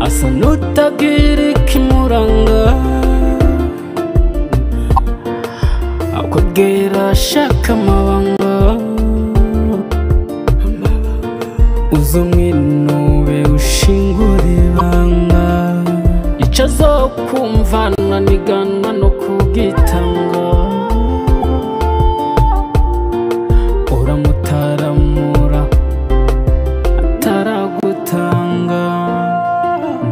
asa n'utagira ikimuranga akubwira ashaka amabanga uza umwinube ushingura ibanga icyo azokumvana nigana no kugitanga uramutaramura ataragutanga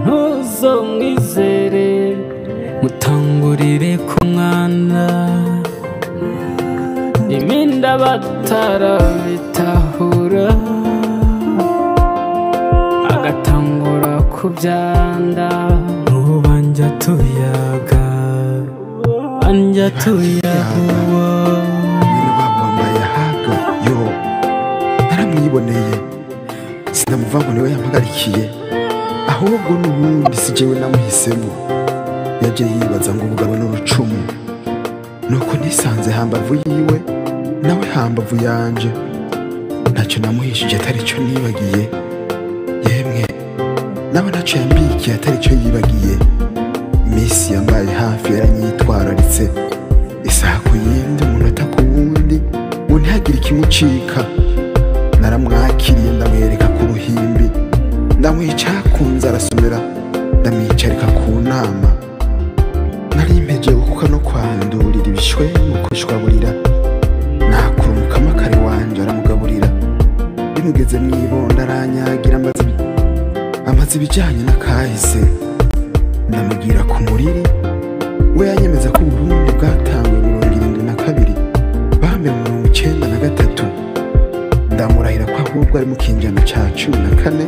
ntuzomwizere mutangurire ku mwana ibindi batarabitahura agatangura kubyanda ubu banja tuyaga banja tuyahuwa wambaye haga yo naramwiboneye sinamuva ngo niwe yampagarikiye ahubwo n'ubundi si jewe namuhisemo yaje yibaza ngo ubugabo n'urucumu nuko nisanze hambavu yiwe nawe hambavu yanje ntacyo namuhishije atari cyo nibagiye yemwe nawe ntacyo yambikiye atari cyo yibagiye iminsi yambaye hafi yaranyitwararitse isaha ku yindi umunota ku wundi ngo ntihagire ikimucika naramwakiriye ndamwereka ku ruhimbi ndamwicakunze arasomera ndamwicarika ku nama nari impeje gukuka no kwandurira ibishwe mu kushwaburira nakurumuka amakare wanje aramugaburira bimugeze mw'ibondo aranyagira amaze ibijyanye n'akahise ndamubwira ku muriri we yanyemeza ko Burundi bwatanguye 72 bambere 93 ndamurahira ko ahubwo ari mu kinjana ca 14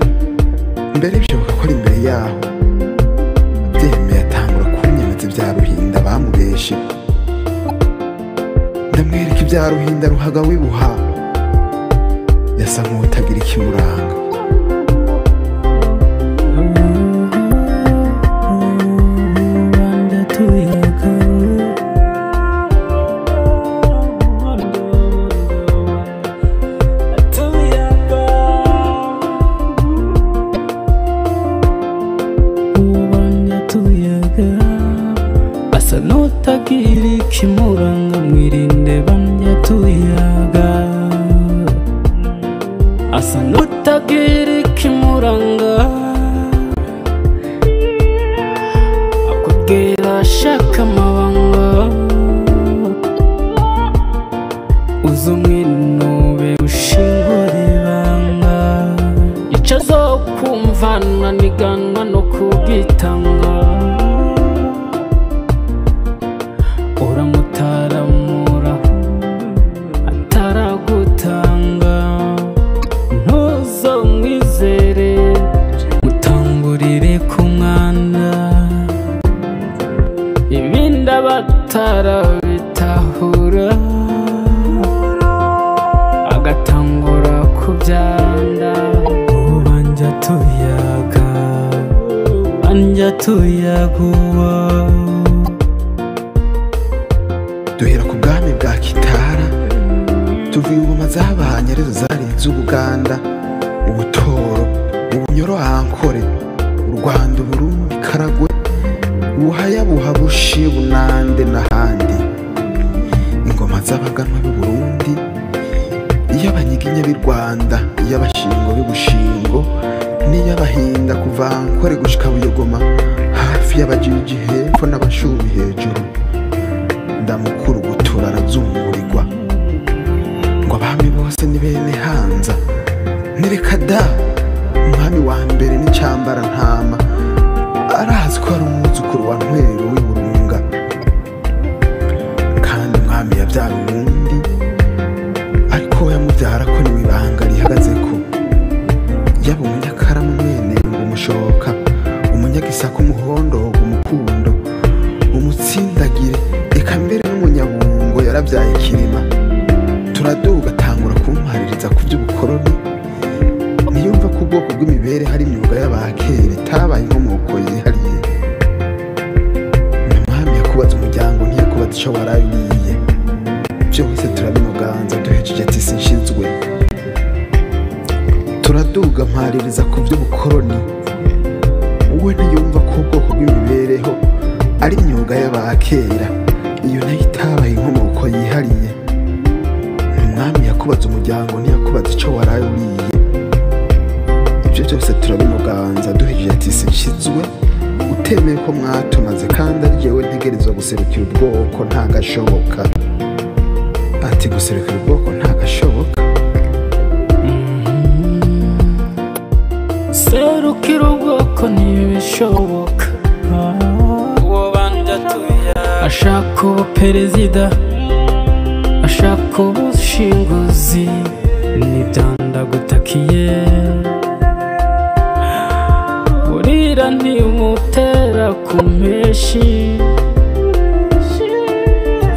mbere bishoboka ko ari imbere yaho byemeye atangura kunyemeza ibya Ruhinda bamubeshe ndamwereka ibya Ruhinda ruhaga wibuha yasa nk'utagira ikimuranga asa n'utagira ikimuranga mwirinde banja tuyaga asa n'utagira ikimuranga akubwira ashaka amabanga uza umwinube ushingura ibanga icyo azokumvana nigana no kugitanga uramutaramura ataragutanga ntuzomwizere mutangurire ku mwana ibindi batarabitahura agatangura kubyanda ubu banja tuyaga banja tuyaguwa duhera ku bwami bwa Kitara tuva ingoma zabanye arizo zari iz'Ubuganda ubutoro ubunyoro ankore u Rwanda Burundi Karagwe ubuhaya buhabushi bunande n'ahandi ingoma z'abaganwa b'u Burundi iy'abanyiginya b'i Rwanda iy'abashingo b'Ubushingo n'iy'abahinda kuva Ankore gushika Buyogoma hafi y'abajiji hepfo n'abashubi hejuru ndamukuru gutura arazungurirwa ngo abami bose ni bene Hanza nireka da umwami wa mbere n'icyambara ntama arazi ko ari umwuzukuru wa Ntwero w'i Burunga kandi umwami yabyara uwundi ariko we yamubyara ko niwe ibanga rihagaze ko yaba umunyakaramu mwene ngo umushoka umunyagisaka umuhondogo umukundo umutsindagire eka mbere n'umunyabungo yarabyaye Kirima turaduga atangura kumpaririza ku by'ubukoroni niyumva ko ubwoko bw'imibere hari imyuga y'abakera itabaye inkomoko yihariye umwami yakubaza umuryango ntiyakubaza icyo warabiriye byose turabinoganza duhejeje ati sinshizwe turaduga mpaririza ku by'ubukoroni. Uwe ntiyumva ko ubwoko bw'imibereho ari imyuga y'abakera, iyo nayo itabaye inkomoko yihariye. Umwami yakubaza umuryango ntiyakubaza icyo waraye uriye. Ibyo byose turabimuganza duhejeje ati sinshizwe utemeye ko mwatumaze, kandi ari jewe ntegerezwa guserukira ubwoko ntagashoboka. Ati guserukira ubwoko ntagashoboka. Serukira ubwoko ntibishoboka. Uwo banja tuya ashaka ubuperezida, ashaka ubushinguzi, n'ibyandagutakiye burira ntiumutera ku mpeshi.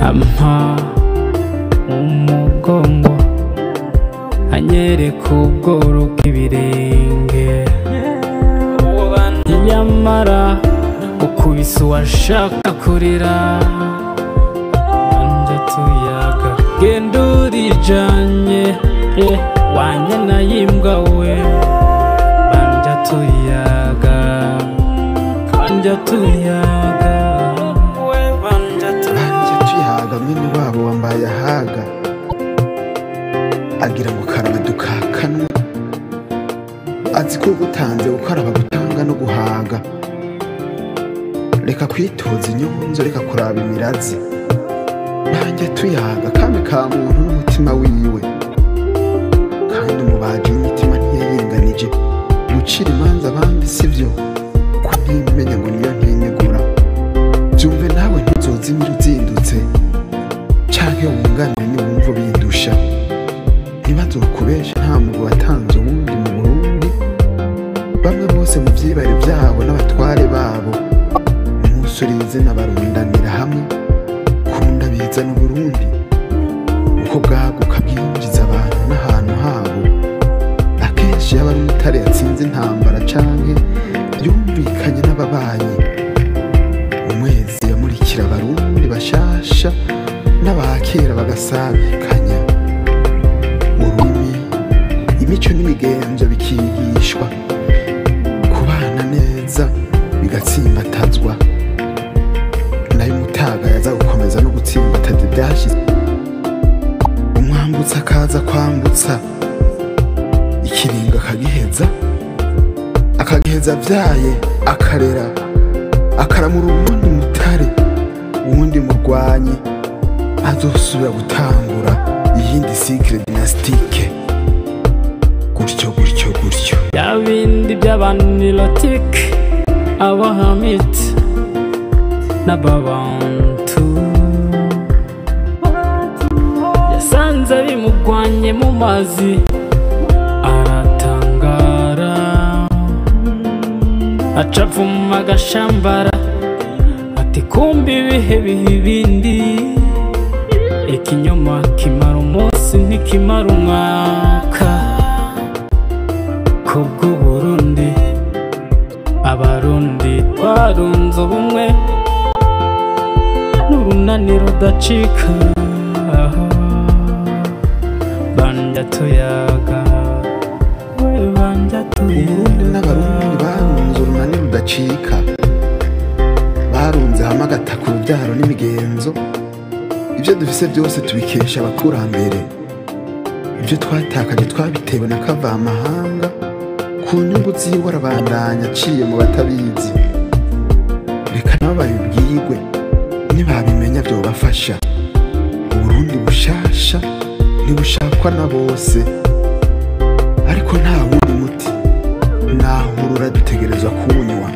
Ampa umugongo anyereka ubworo bw'ibirenge, nyamara ukubise uwashaka kurira. Banja tuyaga genda urijanye wanyana yimbwa we. Banja tuyaga banja tuyaga we. Banja tuyaga mwene wabo wambaye ahaga, agira ngo karaba dukakanwa. Azi ko gutanze gukaraba gutanga no guhaga. Reka kwitoza inyunzo, reka kuraba imirazi. Banja tuyaga kame ka muntu n'umutima wiwe, kandi umubaji w'imitima ntiyayirenganije. Gucira imanza abandi sivyo, ko ntimenya ngo niyo ntinegura. Byumve nawe ntuzozimira uzindutse, canke wunganire niwumva bindusha. Ntibazokubeshe nta muntu watanze uwundi mu Burundi. Bamwe bose mu vyibare vyabo n'abatware babo, umusurize n'abarundanira hamwe. Kunda bizana Uburundi uko bwaguka bwinjiza abantu n'ahantu habo. Akenshi yaba ari umutare yatsinze intambara canke yumvikanye n'ababanyi. Umwezi yamurikira abarundi bashasha n'abakera bagasabikanya. Ururimi, imico n'imigenzo bikigishwa, kubana neza bigatsimbatazwa. Nayo umutaga yaza gukomeza no gutsimbataza ibyashize. Umwambutsa akaza kwambutsa, ikiringo akagiheza vyaye akarera. Akaramura uwundi mutare, uwundi murwanyi, azosubira gutangura iyindi cycle dynastique. Gutyo gutyo gutyo. Ya bindi by'abanilotique, abahamite n'ababantu, yasanze bimugwanye mu mazi aratangara. Acavuma agashambara ati kumbi ibihe biha ibindi. Ikinyoma kimara umunsi ntikimara umwaka. Kubw'Uburundi abarundi twarunze ubumwe n'urunani rudacika. Banja tuyaga we. Banja tuyaga n'abarundi barunze urunani rudacika. Barunze hamwe agata ku rubyaro n'imigenzo. Ibyo dufise byose tubikesha abakurambere. Ibyo twatakaje twabitewe na kavamahanga, ku nyungu ziwe arabandanya aciye mu batabizi. Reka nabo babibwirwe, nibabimenya byobafasha. Uburundi bushasha ntibushakwa na bose, ariko nta wundi muti nahurura dutegerezwa kuwunywa.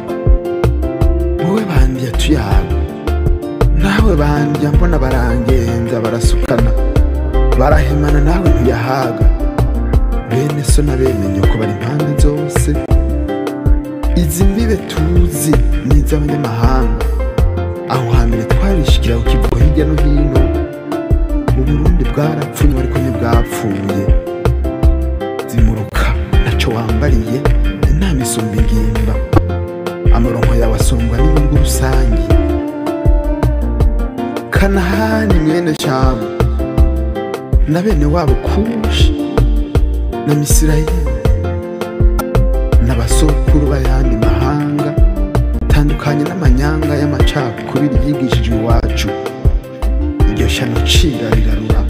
Wowe bandya tuyaga, nawe bandya mbona barangenza barasukana. Barahemana nawe ntuyahaga. Bene so na bene nyoko bari impande zose. Izi mbibe tuzi n'iz'abanyamahanga. Aho hambere twarishikira ku kivugo hirya no hino. Uburundi bwarapfunywe ariko ntibwapfuye. Zimuruka naco wambariye, inama isumba ingimba. Amaronko yawe asongwa n'inyungu rusangi. Kanahani mwene Shamu na bene wabo Kushi na Misirayeli basokuru b'ayandi mahanga, tandukanye n'amanyanga y'amacakubiri yigishijwe iwacu. Iryo shano cira rirarura.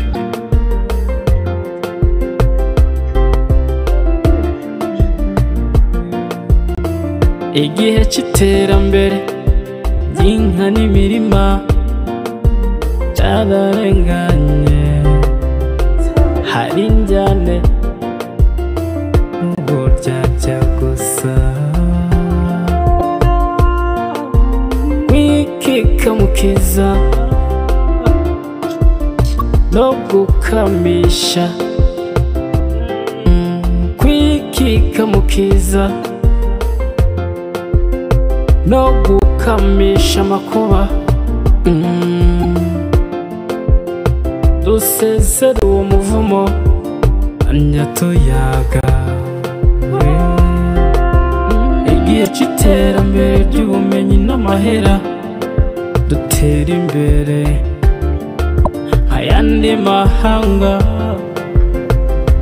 Igihe c'iterambere ry'inka n'imirima cararenganye, hari injyane n'uburyarya gusa, kwikikamukiza no gukamisha, kwikikamukiza no gukamisha amakuba. Dusezere uwo muvumo nyatuyaga. Igihe c'iterambere ry'ubumenyi n'amahera, dutera imbere ayandi mahanga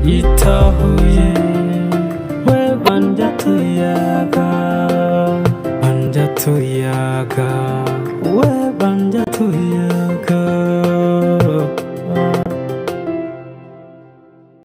yitahuye. We banja tuyaga, banja tuyaga.